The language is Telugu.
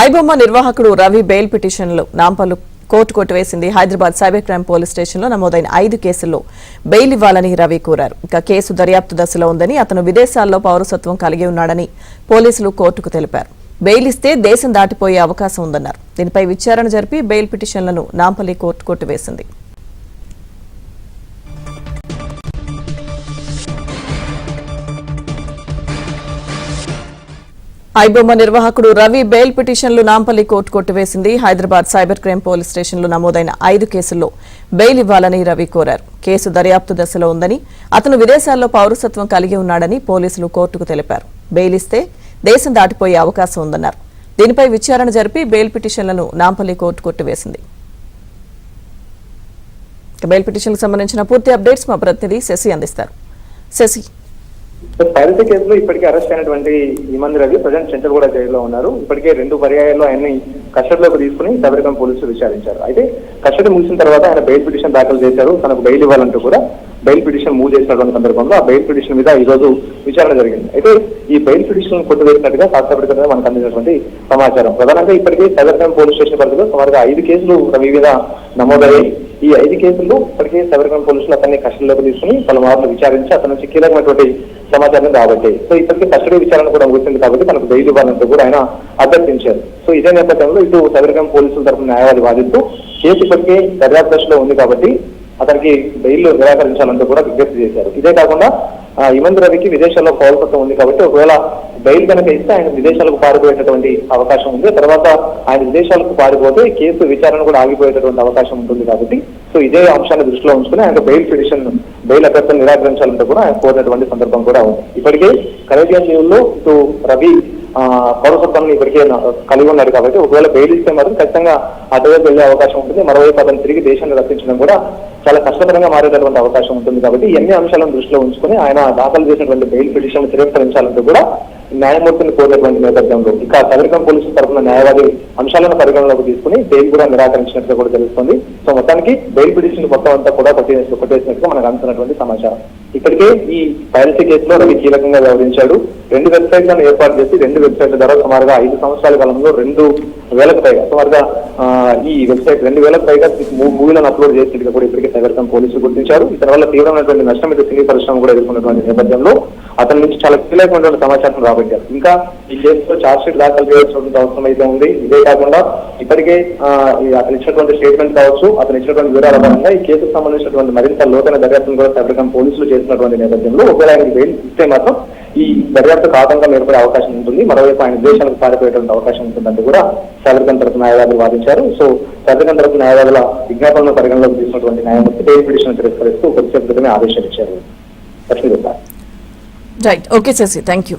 ఐబొమ్మ నిర్వాహకుడు రవి బెయిల్ పిటిషన్లు నాంపల్లి కోర్టు కొట్టివేసింది. హైదరాబాద్ సైబర్ క్రైమ్ పోలీస్ స్టేషన్లో నమోదైన 5 కేసుల్లో బెయిల్ ఇవ్వాలని రవి కోరారు. ఇక కేసు దర్యాప్తు దశలో ఉందని, అతను విదేశాల్లో పౌరసత్వం కలిగి ఉన్నాడని పోలీసులు కోర్టుకు తెలిపారు. బెయిల్ ఇస్తే దేశం దాటిపోయే అవకాశం ఉందన్నారు. దీనిపై విచారణ జరిపి బెయిల్ పిటిషన్లను నాంపల్లి కోర్టు కొట్టివేసింది. ఐబొమ్మ నిర్వాహకుడు రవి బెయిల్ పిటిషన్లు నాంపల్లి కోర్టు కొట్టివేసింది. హైదరాబాద్ సైబర్ క్రైమ్ పోలీస్ స్టేషన్లో నమోదైన 5 కేసుల్లో బెయిల్ ఇవ్వాలని రవి కోరారు. కేసు దర్యాప్తు దశలో ఉందని, అతను విదేశాల్లో పౌరసత్వం కలిగి ఉన్నాడని పోలీసులు కోర్టుకు తెలిపారు. బెయిల్ ఇస్తే దేశం దాటిపోయే అవకాశం ఉందన్నారు. దీనిపై విచారణ జరిపి బెయిల్ పిటిషన్లను నాంపల్లి కోర్టు కొట్టివేసింది. బెయిల్ పిటిషన్లకు సంబంధించిన పూర్తి అప్డేట్స్ మా ప్రతినిధి శశి అందిస్తారు. శశి, పైరసీ కేసులో ఇప్పటికే అరెస్ట్ అయినటువంటి ఇమంది రవి ప్రజెంట్ సెంట్రల్గూడ జైల్లో ఉన్నారు. ఇప్పటికే 2 పర్యాయాల్లో ఆయన్ని కస్టడీలోకి తీసుకుని సైబర్ క్రైమ్ పోలీసులు విచారించారు. అయితే కస్టడీ ముగిసిన తర్వాత ఆయన బెయిల్ పిటిషన్ దాఖలు చేశారు. తనకు బెయిల్ ఇవ్వాలంటూ కూడా బెయిల్ పిటిషన్ మూవ్ చేసినటువంటి సందర్భంలో ఆ బెయిల్ పిటిషన్ మీద ఈ రోజు విచారణ జరిగింది. అయితే ఈ బెయిల్ పిటిషన్ కొట్టివేసినట్టుగా సాక్షాత్కారంగా మనకు అందించినటువంటి సమాచారం ప్రధానంగా ఇప్పటికే సైబర్ క్రైమ్ పోలీస్ స్టేషన్ పరిధిలో సుమారుగా 5 కేసులు రవి మీద నమోదయ్యాయి. ఈ 5 కేసుల్లో ఇప్పటికే సైబర్ క్రైమ్ పోలీసులు అతన్ని కస్టడీలోకి తీసుకుని పలుమార్లు విచారించి అతని నుంచి కీలకమైనటువంటి సమాచారం రాబట్టాయి. సో ఇప్పటికే కస్టడీ విచారణ కూడా ముగిసింది కాబట్టి మనకు బెయిల్ ఇవ్వాలంటూ కూడా ఆయన అభ్యర్థించారు. సో ఇదే నేపథ్యంలో ఇటు సైబర్ క్రైమ్ పోలీసుల తరఫున న్యాయవాది వాదిస్తూ కేసు ఇప్పటికే దర్యాప్తు దశలో ఉంది కాబట్టి అతనికి బెయిల్ నిరాకరించాలంటూ కూడా విజ్ఞప్తి చేశారు. ఇదే కాకుండా ఇమంది రవికి విదేశాల్లో పౌరసత్వం ఉంది కాబట్టి ఒకవేళ బెయిల్ కనుక ఇస్తే ఆయన విదేశాలకు పారిపోయేటటువంటి అవకాశం ఉంది. తర్వాత ఆయన విదేశాలకు పారిపోతే కేసు విచారణ కూడా ఆగిపోయేటటువంటి అవకాశం ఉంటుంది కాబట్టి సో ఇదే అంశాన్ని దృష్టిలో ఉంచుకుని ఆయన బెయిల్ అభ్యర్థులను నిరాకరించాలంటూ కూడా ఆయన కోరినటువంటి సందర్భం కూడా ఉంది. ఇప్పటికే కరేబియన్ లీవ్లో ఇటు రవి పౌరసత్వాన్ని ఇప్పటికే కలిగి ఉన్నాడు కాబట్టి ఒకవేళ బెయిల్ ఇస్తే మాత్రం ఖచ్చితంగా అటువైపు వెళ్లే అవకాశం ఉంటుంది. మరోవైపు అతను తిరిగి దేశాన్ని రక్షించడం కూడా చాలా కష్టతరంగా మారేటటువంటి అవకాశం ఉంటుంది కాబట్టి ఎన్ని అంశాలను దృష్టిలో ఉంచుకుని ఆయన దాఖలు చేసినటువంటి బెయిల్ పిటిషన్ తిరస్కరించాలంటూ కూడా న్యాయమూర్తిని కోరినటువంటి నేపథ్యంలో ఇక సైబర్ క్రైమ్ పోలీసుల తరఫున న్యాయవాది అంశాలను పరిగణలోకి తీసుకుని బెయిల్ కూడా నిరాకరించినట్టుగా కూడా తెలుస్తుంది. సో మొత్తానికి బెయిల్ పిటిషన్ మొత్తం అంతా కూడా కొట్టేసినట్టుగా మనకు అందుతున్నటువంటి సమాచారం. ఇప్పటికే ఈ పైరసీ కేసులో రవి కీలకంగా వ్యవహరించాడు. 2 వెబ్సైట్లను ఏర్పాటు చేసి 2 వెబ్సైట్ల ద్వారా సుమారుగా 5 సంవత్సరాల కాలంలో 2,000కు పైగా సుమారుగా ఈ వెబ్సైట్ 2,000కు పైగా మూవీలను అప్లోడ్ చేసినట్టుగా కూడా ఇప్పటికే సైబర్ క్రైమ్ పోలీసులు గుర్తించారు. ఇతని వల్ల తీవ్రమైనటువంటి నష్టం ఇటు సినీ పరిశ్రమ కూడా ఎదుర్కొన్నటువంటి నేపథ్యంలో అతని నుంచి చాలా కీలకమైనటువంటి సమాచారం రాబట్టారు. ఇంకా ఈ కేసులో ఛార్జ్ షీట్ దాఖలు చేయాల్సినటువంటి అవసరం అయితే ఉంది. ఇదే కాకుండా ఇప్పటికే అతను ఇచ్చినటువంటి స్టేట్మెంట్ కావచ్చు, అతను ఇచ్చినటువంటి వివరాల పరంగా ఈ కేసుకు సంబంధించినటువంటి మరింత లోతైన దర్యాప్తును కూడా సైబర్ క్రైమ్ పోలీసులు చేసినటువంటి నేపథ్యంలో ఒకవేళ ఆయనకి బెయిల్ ఇస్తే మాత్రం ఈ దర్యాప్తుకు ఆటంకం ఏర్పడే అవకాశం ఉంటుంది. మరోవైపు ఆయన దేశాలకు పారిపోయేటువంటి అవకాశం ఉంటుందంటూ కూడా సైబర్ క్రైమ్ తరఫు న్యాయవాదులు వాదించారు. సో సైబర్ క్రైమ్ తరఫు న్యాయవాదుల విజ్ఞాపనను పరిగణలోకి తీసుకున్నటువంటి న్యాయమూర్తి బెయిల్ పిటిషన్ తిరస్కరిస్తూ కొద్దిసేపు క్రితమే ఆదేశాలు ఇచ్చారు. Right, okay Sasi, thank you.